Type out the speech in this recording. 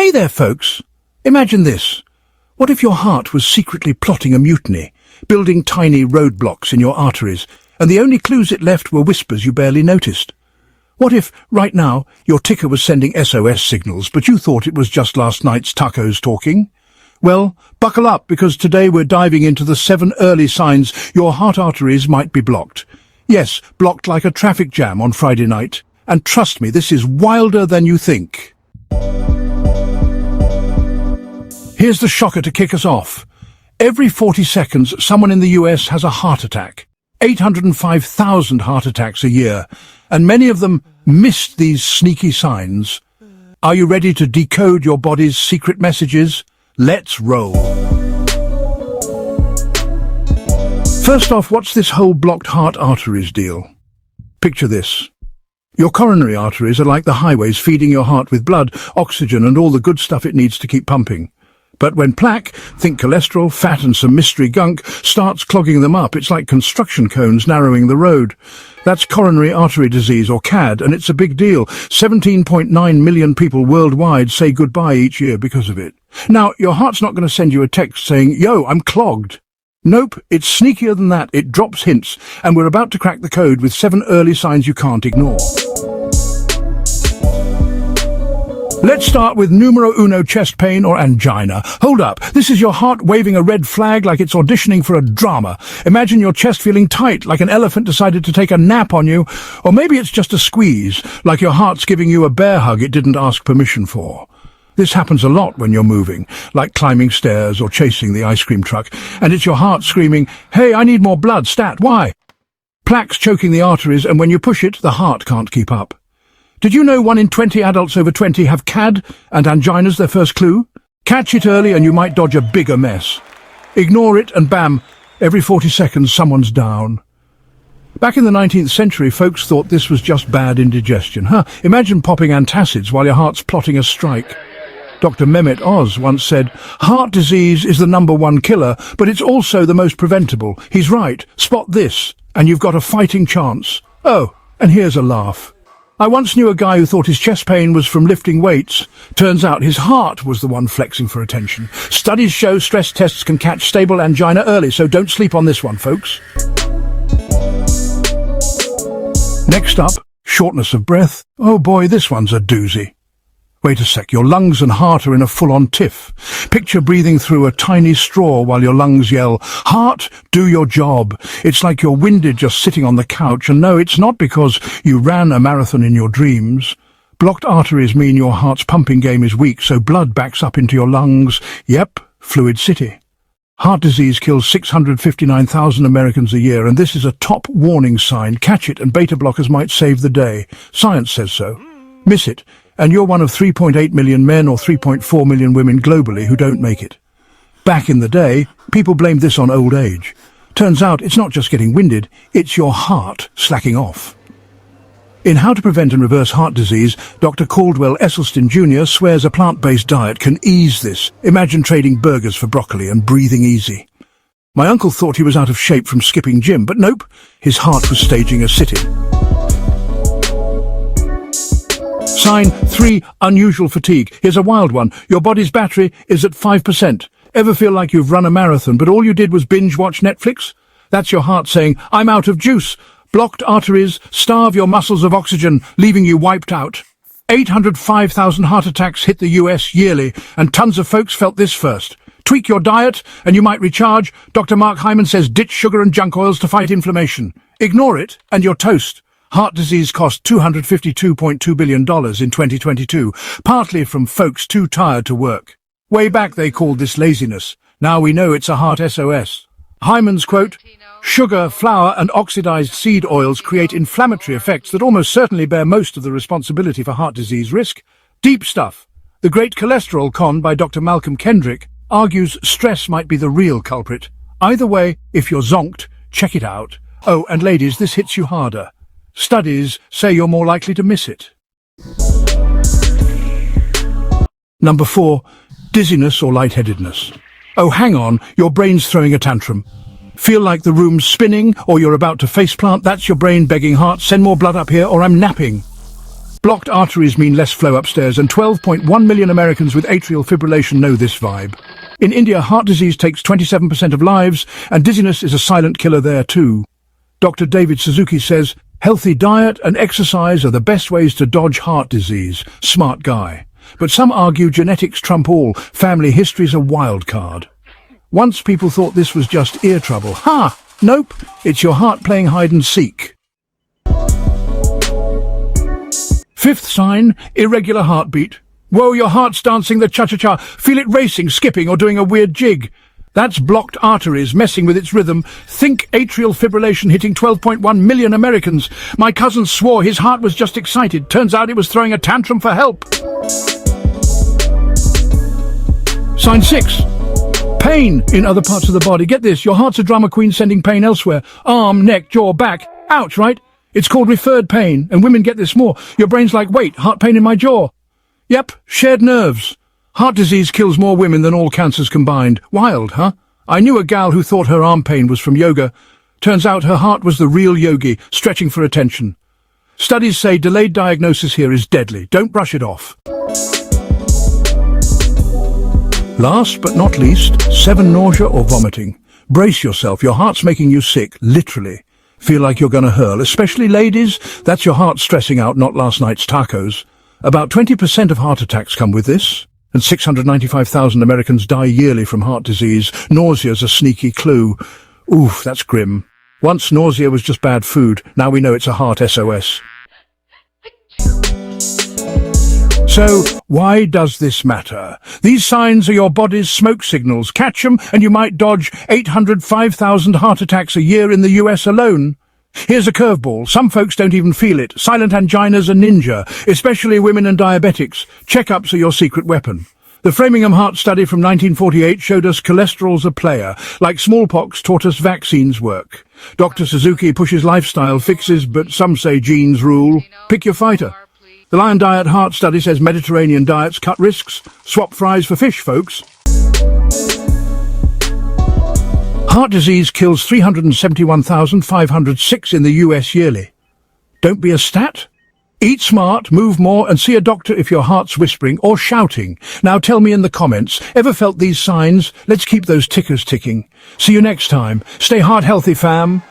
Hey there, folks. Imagine this. What if your heart was secretly plotting a mutiny, building tiny roadblocks in your arteries, and the only clues it left were whispers you barely noticed? What if, right now, your ticker was sending SOS signals, but you thought it was just last night's tacos talking? Well, buckle up, because today we're diving into the 7 early signs your heart arteries might be blocked. Yes, blocked like a traffic jam on Friday night. And trust me, this is wilder than you think. Here's the shocker to kick us off. Every 40 seconds, someone in the US has a heart attack. 805,000 heart attacks a year, and many of them missed these sneaky signs. Are you ready to decode your body's secret messages? Let's roll. First off, what's this whole blocked heart arteries deal? Picture this. Your coronary arteries are like the highways feeding your heart with blood, oxygen, and all the good stuff it needs to keep pumping. But when plaque, think cholesterol, fat and some mystery gunk, starts clogging them up, it's like construction cones narrowing the road. That's coronary artery disease, or CAD, and it's a big deal. 17.9 million people worldwide say goodbye each year because of it. Now, your heart's not going to send you a text saying, "Yo, I'm clogged." Nope, it's sneakier than that. It drops hints, and we're about to crack the code with 7 early signs you can't ignore. Let's start with numero uno, chest pain or angina. Hold up, this is your heart waving a red flag like it's auditioning for a drama. Imagine your chest feeling tight, like an elephant decided to take a nap on you. Or maybe it's just a squeeze, like your heart's giving you a bear hug it didn't ask permission for. This happens a lot when you're moving, like climbing stairs or chasing the ice cream truck, and it's your heart screaming, "Hey, I need more blood, stat, why?" Plaque's choking the arteries, and when you push it, the heart can't keep up. Did you know 1 in 20 adults over 20 have CAD, and angina's their first clue? Catch it early and you might dodge a bigger mess. Ignore it and bam, every 40 seconds someone's down. Back in the 19th century, folks thought this was just bad indigestion. Imagine popping antacids while your heart's plotting a strike. Dr. Mehmet Oz once said, "Heart disease is the #1 killer, but it's also the most preventable." He's right. Spot this, and you've got a fighting chance. Oh, and here's a laugh. I once knew a guy who thought his chest pain was from lifting weights. Turns out his heart was the one flexing for attention. Studies show stress tests can catch stable angina early, so don't sleep on this one, folks. Next up, shortness of breath. Oh boy, this one's a doozy. Wait a sec, your lungs and heart are in a full-on tiff. Picture breathing through a tiny straw while your lungs yell, "Heart, do your job." It's like you're winded just sitting on the couch, and no, it's not because you ran a marathon in your dreams. Blocked arteries mean your heart's pumping game is weak, so blood backs up into your lungs. Yep, fluid city. Heart disease kills 659,000 Americans a year, and this is a top warning sign. Catch it, and beta blockers might save the day. Science says so. Miss it, and you're one of 3.8 million men or 3.4 million women globally who don't make it. Back in the day, people blamed this on old age. Turns out it's not just getting winded, it's your heart slacking off. In How to Prevent and Reverse Heart Disease, Dr. Caldwell Esselstyn Jr. swears a plant-based diet can ease this. Imagine trading burgers for broccoli and breathing easy. My uncle thought he was out of shape from skipping gym, but nope, his heart was staging a sit-in. Sign 3, unusual fatigue. Here's a wild one. Your body's battery is at 5%. Ever feel like you've run a marathon, but all you did was binge-watch Netflix? That's your heart saying, "I'm out of juice." Blocked arteries starve your muscles of oxygen, leaving you wiped out. 805,000 heart attacks hit the US yearly, and tons of folks felt this first. Tweak your diet, and you might recharge. Dr. Mark Hyman says ditch sugar and junk oils to fight inflammation. Ignore it, and you're toast. Heart disease cost $252.2 billion in 2022, partly from folks too tired to work. Way back they called this laziness. Now we know it's a heart SOS. Hyman's quote, "Sugar, flour and oxidized seed oils create inflammatory effects that almost certainly bear most of the responsibility for heart disease risk." Deep stuff. The Great Cholesterol Con by Dr. Malcolm Kendrick argues stress might be the real culprit. Either way, if you're zonked, check it out. Oh, and ladies, this hits you harder. Studies say you're more likely to miss it. Number 4, dizziness or lightheadedness. Oh, hang on, your brain's throwing a tantrum. Feel like the room's spinning or you're about to faceplant? That's your brain begging, "Heart, send more blood up here or I'm napping." Blocked arteries mean less flow upstairs, and 12.1 million Americans with atrial fibrillation know this vibe. In India, heart disease takes 27% of lives, and dizziness is a silent killer there too. Dr. David Suzuki says, healthy diet and exercise are the best ways to dodge heart disease. Smart guy. But some argue genetics trump all. Family history's a wild card. Once people thought this was just ear trouble. Ha! Nope, it's your heart playing hide and seek. Fifth sign, irregular heartbeat. Whoa, your heart's dancing the cha-cha-cha. Feel it racing, skipping, or doing a weird jig. That's blocked arteries messing with its rhythm. Think atrial fibrillation hitting 12.1 million Americans. My cousin swore his heart was just excited. Turns out it was throwing a tantrum for help. Sign 6. Pain in other parts of the body. Get this, your heart's a drama queen sending pain elsewhere. Arm, neck, jaw, back. Ouch, right? It's called referred pain, and women get this more. Your brain's like, wait, heart pain in my jaw. Yep, shared nerves. Heart disease kills more women than all cancers combined. Wild, huh? I knew a gal who thought her arm pain was from yoga. Turns out her heart was the real yogi, stretching for attention. Studies say delayed diagnosis here is deadly. Don't brush it off. Last but not least, 7 nausea or vomiting. Brace yourself, your heart's making you sick, literally. Feel like you're gonna hurl, especially ladies? That's your heart stressing out, not last night's tacos. About 20% of heart attacks come with this, and 695,000 Americans die yearly from heart disease. Nausea's a sneaky clue. Oof, that's grim. Once nausea was just bad food, now we know it's a heart SOS. So, why does this matter? These signs are your body's smoke signals. Catch them and you might dodge 805,000 heart attacks a year in the US alone. Here's a curveball. Some folks don't even feel it. Silent angina's a ninja, especially women and diabetics. Checkups are your secret weapon. The Framingham Heart Study from 1948 showed us cholesterol's a player. Like smallpox taught us vaccines work. Dr. Suzuki pushes lifestyle fixes, but some say genes rule. Pick your fighter. The Lion Diet Heart Study says Mediterranean diets cut risks. Swap fries for fish, folks. Heart disease kills 371,506 in the US yearly. Don't be a stat. Eat smart, move more, and see a doctor if your heart's whispering or shouting. Now tell me in the comments, ever felt these signs? Let's keep those tickers ticking. See you next time. Stay heart healthy, fam.